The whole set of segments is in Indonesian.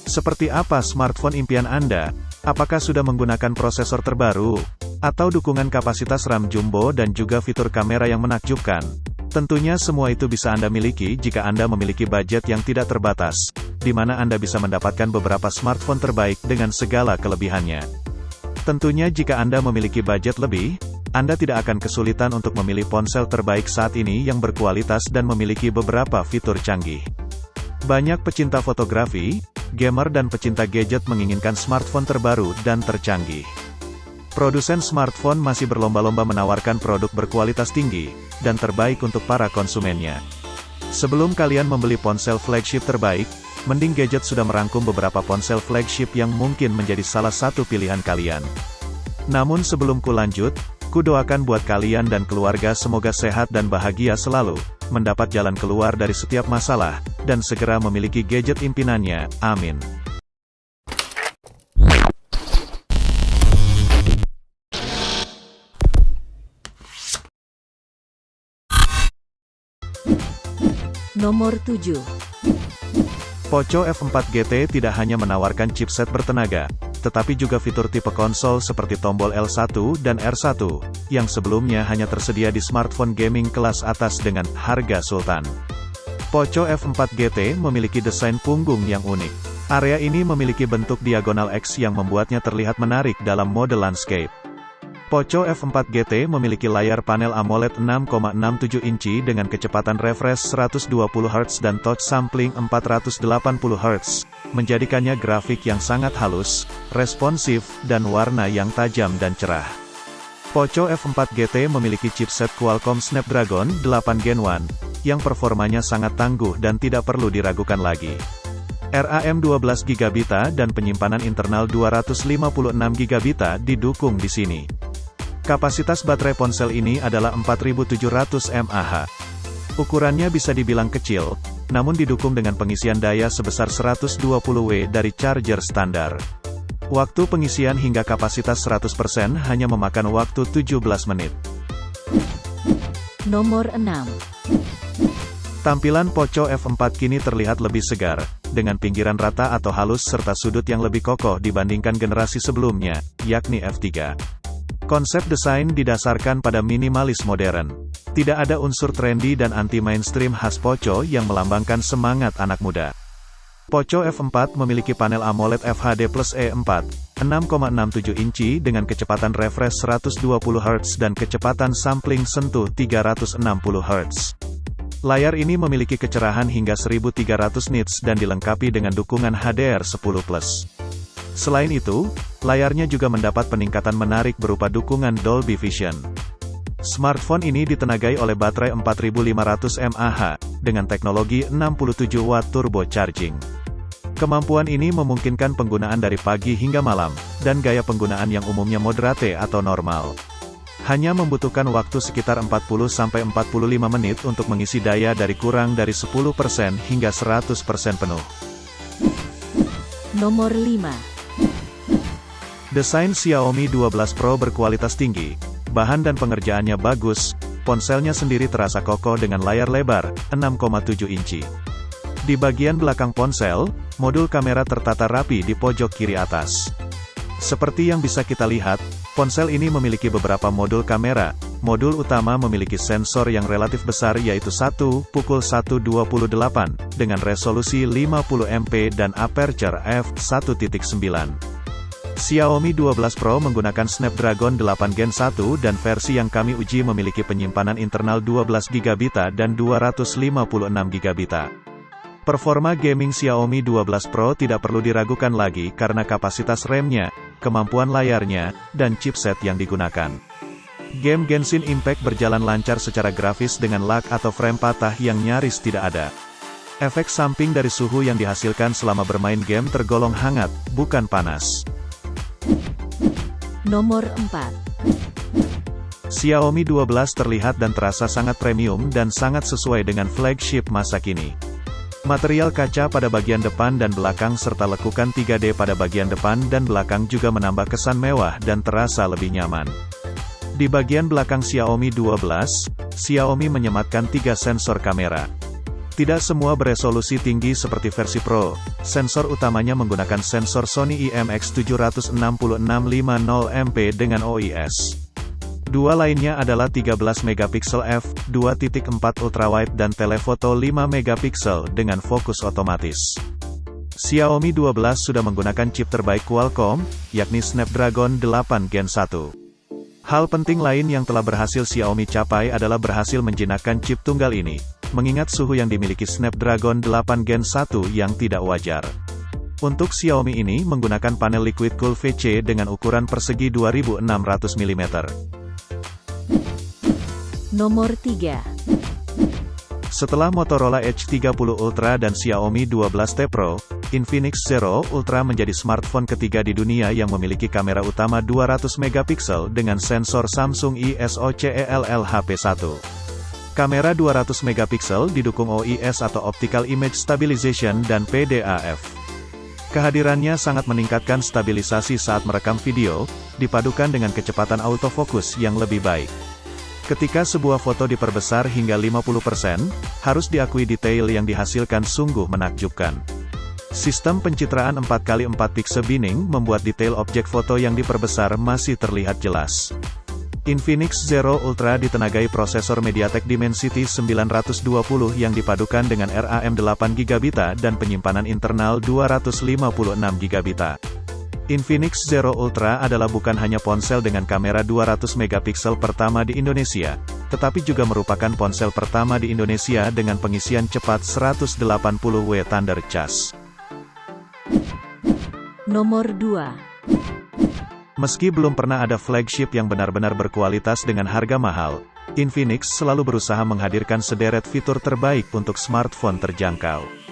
Seperti apa smartphone impian Anda? Apakah sudah menggunakan prosesor terbaru? Atau dukungan kapasitas RAM jumbo dan juga fitur kamera yang menakjubkan? Tentunya semua itu bisa Anda miliki jika Anda memiliki budget yang tidak terbatas, di mana Anda bisa mendapatkan beberapa smartphone terbaik dengan segala kelebihannya. Tentunya jika Anda memiliki budget lebih, Anda tidak akan kesulitan untuk memilih ponsel terbaik saat ini yang berkualitas dan memiliki beberapa fitur canggih. Banyak pecinta fotografi, gamer dan pecinta gadget menginginkan smartphone terbaru dan tercanggih. Produsen smartphone masih berlomba-lomba menawarkan produk berkualitas tinggi dan terbaik untuk para konsumennya. Sebelum kalian membeli ponsel flagship terbaik, mending Gadget sudah merangkum beberapa ponsel flagship yang mungkin menjadi salah satu pilihan kalian. Namun sebelum ku lanjut, ku doakan buat kalian dan keluarga semoga sehat dan bahagia selalu, mendapat jalan keluar dari setiap masalah, dan segera memiliki gadget impiannya, amin. Nomor 7. Poco F4 GT tidak hanya menawarkan chipset bertenaga, tetapi juga fitur tipe konsol seperti tombol L1 dan R1, yang sebelumnya hanya tersedia di smartphone gaming kelas atas dengan harga sultan. Poco F4 GT memiliki desain punggung yang unik. Area ini memiliki bentuk diagonal X yang membuatnya terlihat menarik dalam mode landscape. Poco F4 GT memiliki layar panel AMOLED 6,67 inci dengan kecepatan refresh 120 Hz dan touch sampling 480 Hz, menjadikannya grafik yang sangat halus, responsif, dan warna yang tajam dan cerah. Poco F4 GT memiliki chipset Qualcomm Snapdragon 8 Gen 1, yang performanya sangat tangguh dan tidak perlu diragukan lagi. RAM 12GB dan penyimpanan internal 256GB didukung di sini. Kapasitas baterai ponsel ini adalah 4700 mAh. Ukurannya bisa dibilang kecil, namun didukung dengan pengisian daya sebesar 120W dari charger standar. Waktu pengisian hingga kapasitas 100% hanya memakan waktu 17 menit. Nomor 6. Tampilan Poco F4 kini terlihat lebih segar, dengan pinggiran rata atau halus serta sudut yang lebih kokoh dibandingkan generasi sebelumnya, yakni F3. Konsep desain didasarkan pada minimalis modern. Tidak ada unsur trendy dan anti-mainstream khas Poco yang melambangkan semangat anak muda. Poco F4 memiliki panel AMOLED FHD Plus E4, 6,67 inci dengan kecepatan refresh 120 Hz dan kecepatan sampling sentuh 360 Hz. Layar ini memiliki kecerahan hingga 1300 nits dan dilengkapi dengan dukungan HDR10+. Selain itu, layarnya juga mendapat peningkatan menarik berupa dukungan Dolby Vision. Smartphone ini ditenagai oleh baterai 4500 mAh, dengan teknologi 67W turbo charging. Kemampuan ini memungkinkan penggunaan dari pagi hingga malam, dan gaya penggunaan yang umumnya moderate atau normal. Hanya membutuhkan waktu sekitar 40-45 menit untuk mengisi daya dari kurang dari 10% hingga 100% penuh. Nomor 5. Desain Xiaomi 12 Pro berkualitas tinggi, bahan dan pengerjaannya bagus, ponselnya sendiri terasa kokoh dengan layar lebar, 6,7 inci. Di bagian belakang ponsel, modul kamera tertata rapi di pojok kiri atas. Seperti yang bisa kita lihat, ponsel ini memiliki beberapa modul kamera. Modul utama memiliki sensor yang relatif besar yaitu 1:128, dengan resolusi 50MP dan aperture f1.9. Xiaomi 12 Pro menggunakan Snapdragon 8 Gen 1 dan versi yang kami uji memiliki penyimpanan internal 12GB dan 256GB. Performa gaming Xiaomi 12 Pro tidak perlu diragukan lagi karena kapasitas RAM-nya, kemampuan layarnya, dan chipset yang digunakan. Game Genshin Impact berjalan lancar secara grafis dengan lag atau frame patah yang nyaris tidak ada. Efek samping dari suhu yang dihasilkan selama bermain game tergolong hangat, bukan panas. Nomor 4. Xiaomi 12 terlihat dan terasa sangat premium dan sangat sesuai dengan flagship masa kini. Material kaca pada bagian depan dan belakang serta lekukan 3D pada bagian depan dan belakang juga menambah kesan mewah dan terasa lebih nyaman. Di bagian belakang Xiaomi 12, Xiaomi menyematkan 3 sensor kamera. Tidak semua beresolusi tinggi seperti versi Pro. Sensor utamanya menggunakan sensor Sony IMX76650MP dengan OIS. Dua lainnya adalah 13 megapiksel f2.4 ultrawide dan telefoto 5 megapiksel dengan fokus otomatis. Xiaomi 12 sudah menggunakan chip terbaik Qualcomm, yakni Snapdragon 8 Gen 1. Hal penting lain yang telah berhasil Xiaomi capai adalah berhasil menjinakkan chip tunggal ini, mengingat suhu yang dimiliki Snapdragon 8 Gen 1 yang tidak wajar. Untuk Xiaomi ini menggunakan panel Liquid Cool VC dengan ukuran persegi 2600 mm. Nomor 3. Setelah Motorola Edge 30 Ultra dan Xiaomi 12T Pro, Infinix Zero Ultra menjadi smartphone ketiga di dunia yang memiliki kamera utama 200 megapiksel dengan sensor Samsung ISOCELL-HP1. Kamera 200 megapiksel didukung OIS atau Optical Image Stabilization dan PDAF. Kehadirannya sangat meningkatkan stabilisasi saat merekam video, dipadukan dengan kecepatan autofocus yang lebih baik. Ketika sebuah foto diperbesar hingga 50%, harus diakui detail yang dihasilkan sungguh menakjubkan. Sistem pencitraan 4x4 pixel binning membuat detail objek foto yang diperbesar masih terlihat jelas. Infinix Zero Ultra ditenagai prosesor MediaTek Dimensity 920 yang dipadukan dengan RAM 8GB dan penyimpanan internal 256GB. Infinix Zero Ultra adalah bukan hanya ponsel dengan kamera 200 megapiksel pertama di Indonesia, tetapi juga merupakan ponsel pertama di Indonesia dengan pengisian cepat 180W Thunder Cas. Nomor 2. Meski belum pernah ada flagship yang benar-benar berkualitas dengan harga mahal, Infinix selalu berusaha menghadirkan sederet fitur terbaik untuk smartphone terjangkau.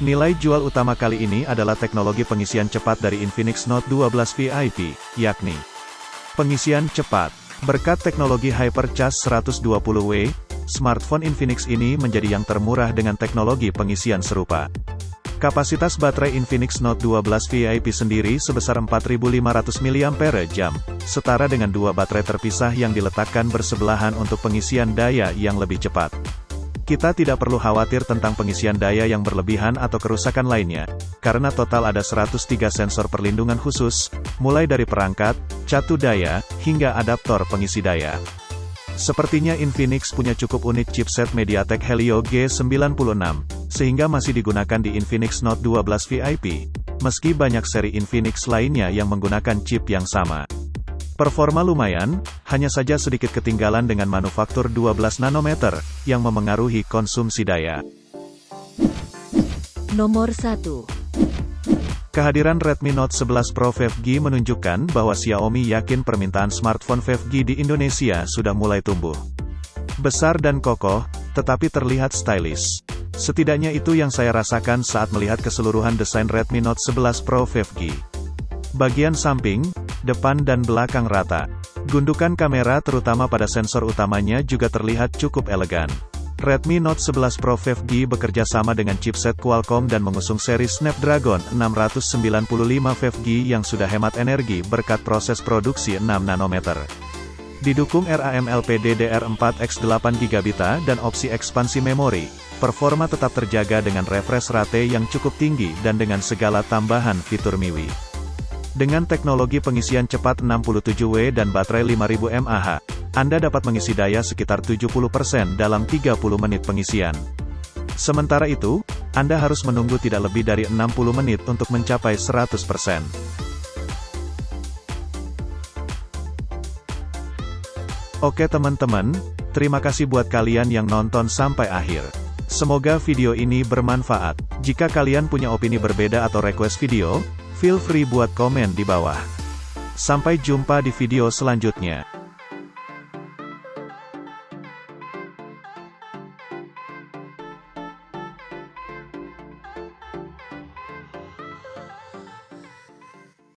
Nilai jual utama kali ini adalah teknologi pengisian cepat dari Infinix Note 12 VIP, yakni pengisian cepat. Berkat teknologi Hypercharge 120W, smartphone Infinix ini menjadi yang termurah dengan teknologi pengisian serupa. Kapasitas baterai Infinix Note 12 VIP sendiri sebesar 4500 mAh, setara dengan dua baterai terpisah yang diletakkan bersebelahan untuk pengisian daya yang lebih cepat. Kita tidak perlu khawatir tentang pengisian daya yang berlebihan atau kerusakan lainnya, karena total ada 103 sensor perlindungan khusus, mulai dari perangkat, catu daya, hingga adaptor pengisi daya. Sepertinya Infinix punya cukup unik chipset MediaTek Helio G96, sehingga masih digunakan di Infinix Note 12 VIP, meski banyak seri Infinix lainnya yang menggunakan chip yang sama. Performa lumayan, hanya saja sedikit ketinggalan dengan manufaktur 12 nanometer, yang memengaruhi konsumsi daya. Nomor 1. Kehadiran Redmi Note 11 Pro 5G menunjukkan bahwa Xiaomi yakin permintaan smartphone 5G di Indonesia sudah mulai tumbuh. Besar dan kokoh, tetapi terlihat stylish. Setidaknya itu yang saya rasakan saat melihat keseluruhan desain Redmi Note 11 Pro 5G. Bagian samping, depan dan belakang rata. Gundukan kamera terutama pada sensor utamanya juga terlihat cukup elegan. Redmi Note 11 Pro 5G bekerja sama dengan chipset Qualcomm dan mengusung seri Snapdragon 695 5G yang sudah hemat energi berkat proses produksi 6 nanometer. Didukung RAM LPDDR4X 8GB dan opsi ekspansi memori, performa tetap terjaga dengan refresh rate yang cukup tinggi dan dengan segala tambahan fitur MIUI. Dengan teknologi pengisian cepat 67W dan baterai 5000 mAh, Anda dapat mengisi daya sekitar 70% dalam 30 menit pengisian. Sementara itu, Anda harus menunggu tidak lebih dari 60 menit untuk mencapai 100%. Oke teman-teman, terima kasih buat kalian yang nonton sampai akhir. Semoga video ini bermanfaat. Jika kalian punya opini berbeda atau request video, feel free buat komen di bawah. Sampai jumpa di video selanjutnya.